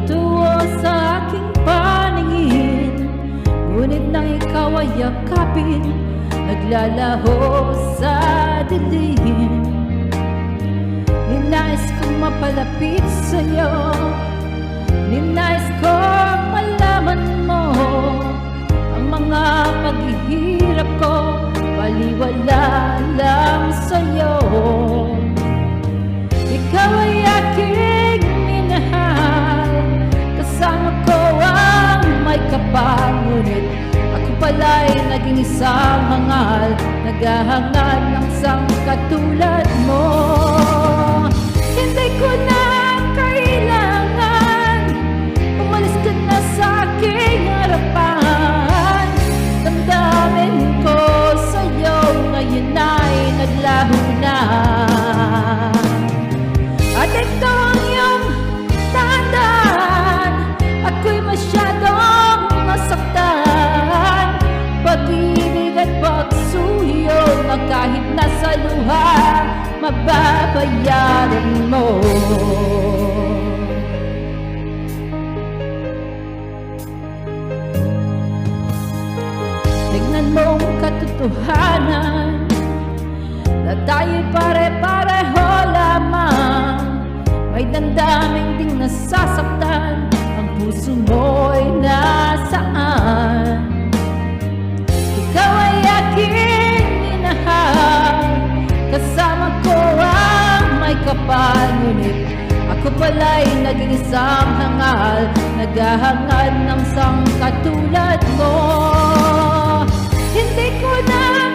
totoo sa aking paningin, ngunit nang ikaw ay yakapin, naglalaho sa dilim. Ninais kong mapalapit sa'yo, ninais kong malaman mo ang mga paghihirap ko, baliwala lang sa'yo. Ikaw ay aking minahal, kasama ko ang may kapal, ngunit ako pala'y naging isang hangal, naghahangad ng isang katulad mo. Hindi ko na kailangan, umalis ka na sa aking harapan. Damdamin ko sa'yo ngayon ay naglaho na, at ito ang iyong tandaan, ako'y masyadong nasaktan. Pag-ibig at pagsuyo na kahit nasa luha, mababayaran mo. Tignan mo ang katotohanan na tayo'y pare-pareho lamang. May damdaming ding nasasaktan, ang puso mo'y nasaan? Ikaw ay aking minahal, kasama ko ang may kapal, ngunit ako pala'y naging isang hangal, naghahangad ng isang katulad mo. Hindi ko na